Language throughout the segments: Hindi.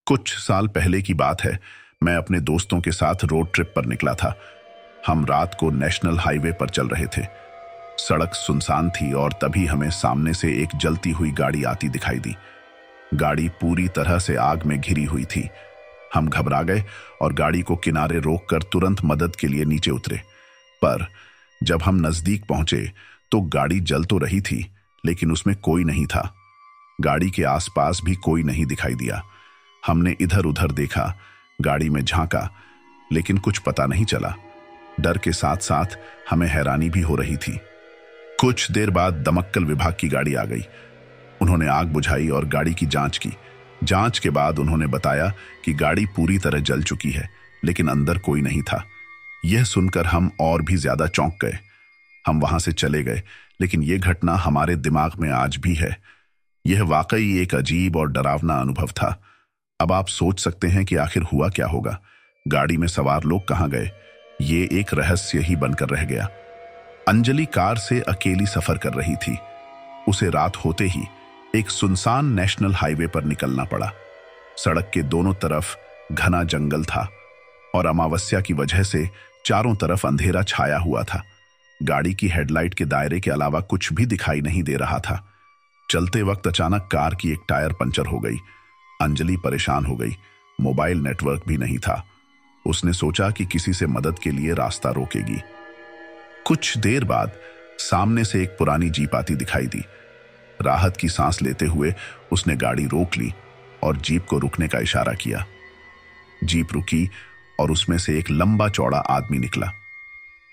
कुछ साल पहले की बात है। मैं अपने दोस्तों के साथ रोड ट्रिप पर निकला था। हम रात को नेशनल हाईवे पर चल रहे थे। सड़क सुनसान थी और तभी हमें सामने से एक जलती हुई गाड़ी आती दिखाई दी। गाड़ी पूरी तरह से आग में घिरी हुई थी। हम घबरा गए और गाड़ी को किनारे रोककर तुरंत मदद के लिए नीचे उतरे। पर जब हम नजदीक पहुंचे तो गाड़ी जल तो रही थी, लेकिन उसमें कोई नहीं था। गाड़ी के आसपास भी कोई नहीं दिखाई दिया। हमने इधर उधर देखा, गाड़ी में झांका, लेकिन कुछ पता नहीं चला। डर के साथ साथ हमें हैरानी भी हो रही थी। कुछ देर बाद दमकल विभाग की गाड़ी आ गई। उन्होंने आग बुझाई और गाड़ी की जांच की। जांच के बाद उन्होंने बताया कि गाड़ी पूरी तरह जल चुकी है, लेकिन अंदर कोई नहीं था। यह सुनकर हम और भी ज्यादा चौंक गए। हम वहां से चले गए, लेकिन यह घटना हमारे दिमाग में आज भी है। यह वाकई एक अजीब और डरावना अनुभव था। अब आप सोच सकते हैं कि आखिर हुआ क्या होगा। गाड़ी में सवार लोग कहां गए? ये एक रहस्य ही बनकर रह गया। अंजलि कार से अकेली सफर कर रही थी। उसे रात होते ही एक सुनसान नेशनल हाईवे पर निकलना पड़ा। सड़क के दोनों तरफ घना जंगल था और अमावस्या की वजह से चारों तरफ अंधेरा छाया हुआ था। गाड़ी की हेडलाइट के दायरे के अलावा कुछ भी दिखाई नहीं दे रहा था। चलते वक्त अचानक कार की एक टायर पंचर हो गई। अंजलि परेशान हो गई। मोबाइल नेटवर्क भी नहीं था। उसने सोचा कि किसी से मदद के लिए रास्ता रोकेगी। कुछ देर बाद सामने से एक पुरानी जीप आती दिखाई दी। राहत की सांस लेते हुए उसने गाड़ी रोक ली और जीप को रुकने का इशारा किया। जीप रुकी और उसमें से एक लंबा चौड़ा आदमी निकला।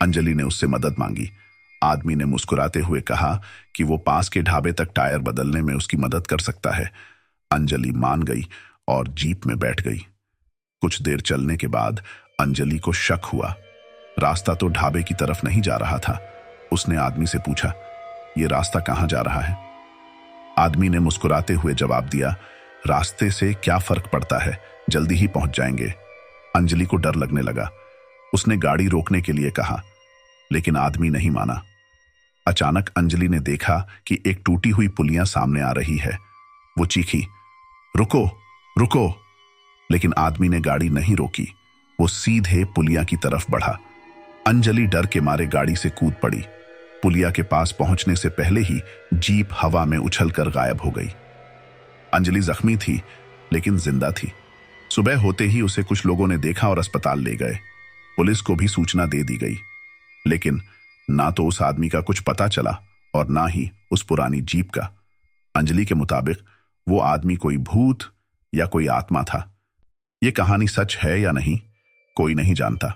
अंजलि ने उससे मदद मांगी। आदमी ने मुस्कुराते हुए कहा कि वो पास के ढाबे तक टायर बदलने में उसकी मदद कर सकता है। अंजलि मान गई और जीप में बैठ गई। कुछ देर चलने के बाद अंजलि को शक हुआ। रास्ता तो ढाबे की तरफ नहीं जा रहा था। उसने आदमी से पूछा, ये रास्ता कहां जा रहा है? आदमी ने मुस्कुराते हुए जवाब दिया, रास्ते से क्या फर्क पड़ता है, जल्दी ही पहुंच जाएंगे। अंजलि को डर लगने लगा। उसने गाड़ी रोकने के लिए कहा, लेकिन आदमी नहीं माना। अचानक अंजलि ने देखा कि एक टूटी हुई पुलिया सामने आ रही है। वो चीखी, रुको रुको, लेकिन आदमी ने गाड़ी नहीं रोकी। वो सीधे पुलिया की तरफ बढ़ा। अंजलि डर के मारे गाड़ी से कूद पड़ी। पुलिया के पास पहुंचने से पहले ही जीप हवा में उछलकर गायब हो गई। अंजलि जख्मी थी, लेकिन जिंदा थी। सुबह होते ही उसे कुछ लोगों ने देखा और अस्पताल ले गए। पुलिस को भी सूचना दे दी गई, लेकिन ना तो उस आदमी का कुछ पता चला और ना ही उस पुरानी जीप का। अंजलि के मुताबिक वो आदमी कोई भूत या कोई आत्मा था। ये कहानी सच है या नहीं, कोई नहीं जानता,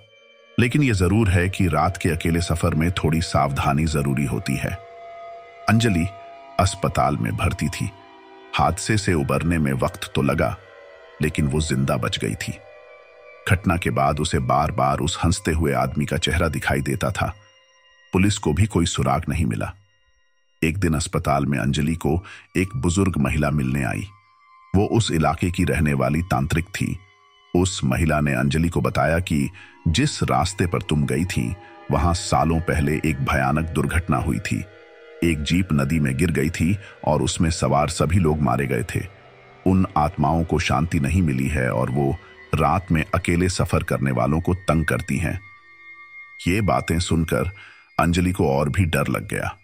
लेकिन यह जरूर है कि रात के अकेले सफर में थोड़ी सावधानी जरूरी होती है। अंजलि अस्पताल में भर्ती थी। हादसे से उबरने में वक्त तो लगा, लेकिन वो जिंदा बच गई थी। घटना के बाद उसे बार बार उस हंसते हुए आदमी का चेहरा दिखाई देता था। पुलिस को भी कोई सुराग नहीं मिला। एक दिन अस्पताल में अंजलि को एक बुजुर्ग महिला मिलने आई। वो उस इलाके की रहने वाली तांत्रिक थी। उस महिला ने अंजलि को बताया कि जिस रास्ते पर तुम गई थी, वहां सालों पहले एक भयानक दुर्घटना हुई थी। एक जीप नदी में गिर गई थी और उसमें सवार सभी लोग मारे गए थे। उन आत्माओं को शांति नहीं मिली है और वो रात में अकेले सफर करने वालों को तंग करती हैं। ये बातें सुनकर अंजलि को और भी डर लग गया।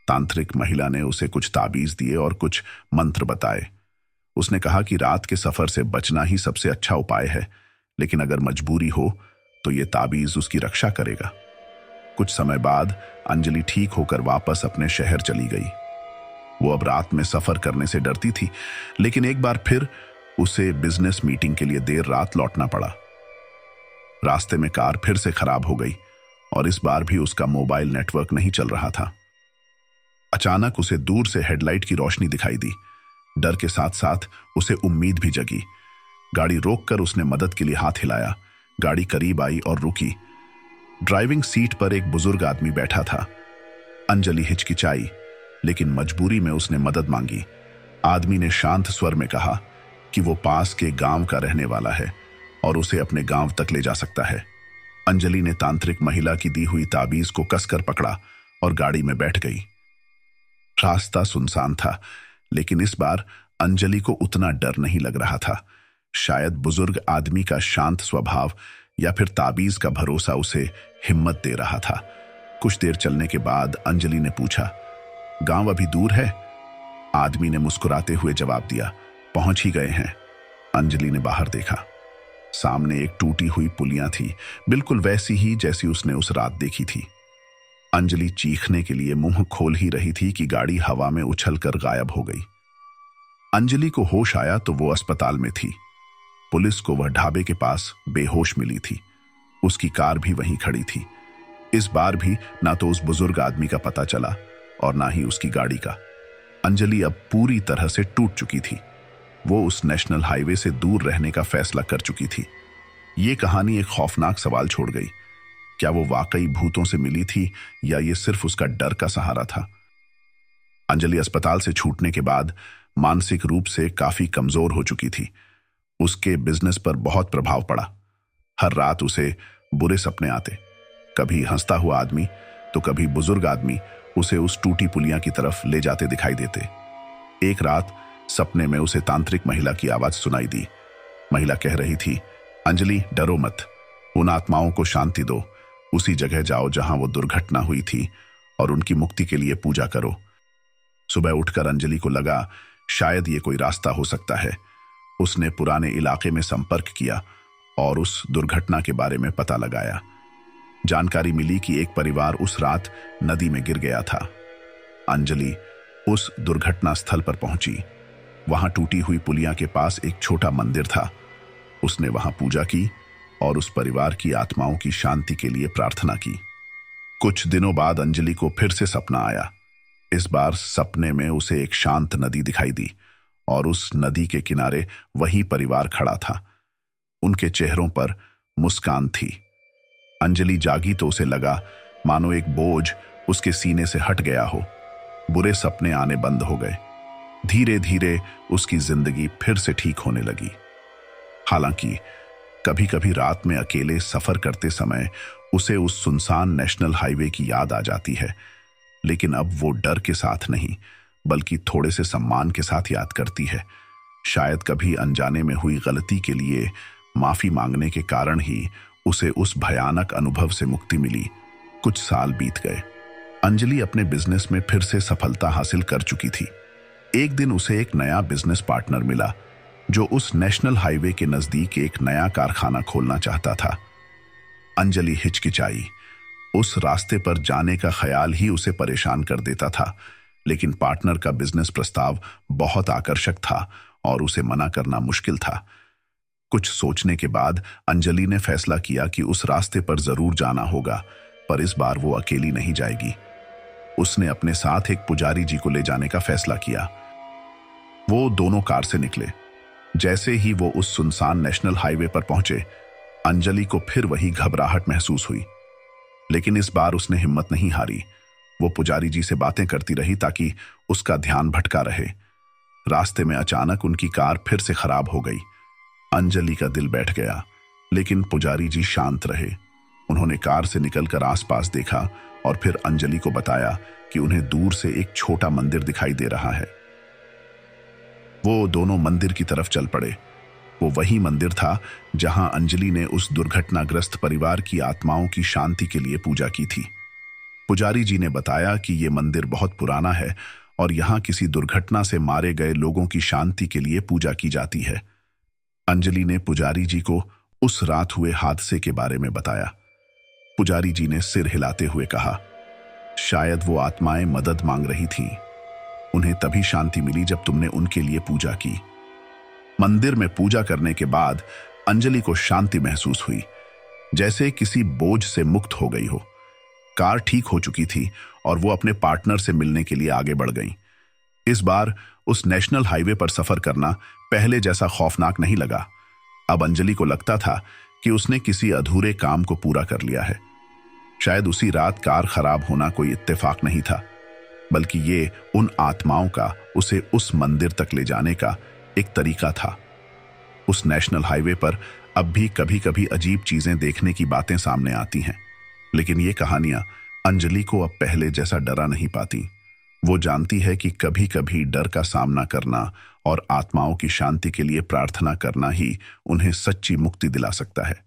तांत्रिक महिला ने उसे कुछ ताबीज दिए और कुछ मंत्र बताए। उसने कहा कि रात के सफर से बचना ही सबसे अच्छा उपाय है, लेकिन अगर मजबूरी हो तो ये ताबीज उसकी रक्षा करेगा। कुछ समय बाद अंजलि ठीक होकर वापस अपने शहर चली गई। वो अब रात में सफर करने से डरती थी, लेकिन एक बार फिर उसे बिजनेस मीटिंग के लिए देर रात लौटना पड़ा। रास्ते में कार फिर से खराब हो गई और इस बार भी उसका मोबाइल नेटवर्क नहीं चल रहा था। अचानक उसे दूर से हेडलाइट की रोशनी दिखाई दी। डर के साथ साथ उसे उम्मीद भी जगी। गाड़ी रोककर उसने मदद के लिए हाथ हिलाया। गाड़ी करीब आई और रुकी। ड्राइविंग सीट पर एक बुजुर्ग आदमी बैठा था। अंजलि हिचकिचाई, लेकिन मजबूरी में उसने मदद मांगी। आदमी ने शांत स्वर में कहा कि वो पास के गांव का रहने वाला है और उसे अपने गांव तक ले जा सकता है। अंजलि ने तांत्रिक महिला की दी हुई ताबीज को कसकर पकड़ा और गाड़ी में बैठ गई। रास्ता सुनसान था, लेकिन इस बार अंजलि को उतना डर नहीं लग रहा था। शायद बुजुर्ग आदमी का शांत स्वभाव या फिर ताबीज का भरोसा उसे हिम्मत दे रहा था। कुछ देर चलने के बाद अंजलि ने पूछा, गांव अभी दूर है? आदमी ने मुस्कुराते हुए जवाब दिया, पहुंच ही गए हैं। अंजलि ने बाहर देखा। सामने एक टूटी हुई पुलिया थी, बिल्कुल वैसी ही जैसी उसने उस रात देखी थी। अंजलि चीखने के लिए मुंह खोल ही रही थी कि गाड़ी हवा में उछलकर गायब हो गई। अंजलि को होश आया तो वो अस्पताल में थी। पुलिस को वह ढाबे के पास बेहोश मिली थी। उसकी कार भी वहीं खड़ी थी। इस बार भी ना तो उस बुजुर्ग आदमी का पता चला और ना ही उसकी गाड़ी का। अंजलि अब पूरी तरह से टूट चुकी थी। वो उस नेशनल हाईवे से दूर रहने का फैसला कर चुकी थी। ये कहानी एक खौफनाक सवाल छोड़ गई। क्या वो वाकई भूतों से मिली थी या ये सिर्फ उसका डर का सहारा था? अंजलि अस्पताल से छूटने के बाद मानसिक रूप से काफी कमजोर हो चुकी थी। उसके बिजनेस पर बहुत प्रभाव पड़ा। हर रात उसे बुरे सपने आते, कभी हंसता हुआ आदमी तो कभी बुजुर्ग आदमी उसे उस टूटी पुलिया की तरफ ले जाते दिखाई देते। एक रात सपने में उसे तांत्रिक महिला की आवाज सुनाई दी। महिला कह रही थी, अंजलि डरो मत, उन आत्माओं को शांति दो, उसी जगह जाओ जहां वो दुर्घटना हुई थी और उनकी मुक्ति के लिए पूजा करो। सुबह उठकर अंजलि को लगा शायद ये कोई रास्ता हो सकता है। उसने पुराने इलाके में संपर्क किया और उस दुर्घटना के बारे में पता लगाया। जानकारी मिली कि एक परिवार उस रात नदी में गिर गया था। अंजलि उस दुर्घटना स्थल पर पहुंची। वहां टूटी हुई पुलिया के पास एक छोटा मंदिर था। उसने वहां पूजा की और उस परिवार की आत्माओं की शांति के लिए प्रार्थना की। कुछ दिनों बाद अंजलि को फिर से सपना आया। इस बार सपने में उसे एक शांत नदी दिखाई दी और उस नदी के किनारे वही परिवार खड़ा था। उनके चेहरों पर मुस्कान थी। अंजलि जागी तो उसे लगा मानो एक बोझ उसके सीने से हट गया हो। बुरे सपने आने बंद हो गए। धीरे धीरे उसकी जिंदगी फिर से ठीक होने लगी। हालांकि कभी कभी रात में अकेले सफर करते समय उसे उस सुनसान नेशनल हाईवे की याद आ जाती है, लेकिन अब वो डर के साथ नहीं बल्कि थोड़े से सम्मान के साथ याद करती है। शायद कभी अनजाने में हुई गलती के लिए माफी मांगने के कारण ही उसे उस भयानक अनुभव से मुक्ति मिली। कुछ साल बीत गए। अंजलि अपने बिजनेस में फिर से सफलता हासिल कर चुकी थी। एक दिन उसे एक नया बिजनेस पार्टनर मिला जो उस नेशनल हाईवे के नजदीक एक नया कारखाना खोलना चाहता था। अंजलि हिचकिचाई। उस रास्ते पर जाने का ख्याल ही उसे परेशान कर देता था, लेकिन पार्टनर का बिजनेस प्रस्ताव बहुत आकर्षक था और उसे मना करना मुश्किल था। कुछ सोचने के बाद अंजलि ने फैसला किया कि उस रास्ते पर जरूर जाना होगा, पर इस बार वो अकेली नहीं जाएगी। उसने अपने साथ एक पुजारी जी को ले जाने का फैसला किया। वो दोनों कार से निकले। जैसे ही वो उस सुनसान नेशनल हाईवे पर पहुंचे, अंजलि को फिर वही घबराहट महसूस हुई, लेकिन इस बार उसने हिम्मत नहीं हारी। वो पुजारी जी से बातें करती रही ताकि उसका ध्यान भटका रहे। रास्ते में अचानक उनकी कार फिर से खराब हो गई। अंजलि का दिल बैठ गया, लेकिन पुजारी जी शांत रहे। उन्होंने कार से निकलकर आसपास देखा और फिर अंजलि को बताया कि उन्हें दूर से एक छोटा मंदिर दिखाई दे रहा है। वो दोनों मंदिर की तरफ चल पड़े। वो वही मंदिर था जहां अंजलि ने उस दुर्घटनाग्रस्त परिवार की आत्माओं की शांति के लिए पूजा की थी। पुजारी जी ने बताया कि ये मंदिर बहुत पुराना है और यहाँ किसी दुर्घटना से मारे गए लोगों की शांति के लिए पूजा की जाती है। अंजलि ने पुजारी जी को उस रात हुए हादसे के बारे में बताया। पुजारी जी ने सिर हिलाते हुए कहा, शायद वो आत्माएं मदद मांग रही थीं। उन्हें तभी शांति मिली जब तुमने उनके लिए पूजा की। मंदिर में पूजा करने के बाद अंजलि को शांति महसूस हुई, जैसे किसी बोझ से मुक्त हो गई हो। कार ठीक हो चुकी थी और वो अपने पार्टनर से मिलने के लिए आगे बढ़ गई। इस बार उस नेशनल हाईवे पर सफर करना पहले जैसा खौफनाक नहीं लगा। अब अंजलि को लगता था कि उसने किसी अधूरे काम को पूरा कर लिया है। शायद उसी रात कार खराब होना कोई इत्तेफाक नहीं था, बल्कि ये उन आत्माओं का उसे उस मंदिर तक ले जाने का एक तरीका था। उस नेशनल हाईवे पर अब भी कभी कभी अजीब चीजें देखने की बातें सामने आती हैं, लेकिन ये कहानियां अंजलि को अब पहले जैसा डरा नहीं पाती। वो जानती है कि कभी कभी डर का सामना करना और आत्माओं की शांति के लिए प्रार्थना करना ही उन्हें सच्ची मुक्ति दिला सकता है।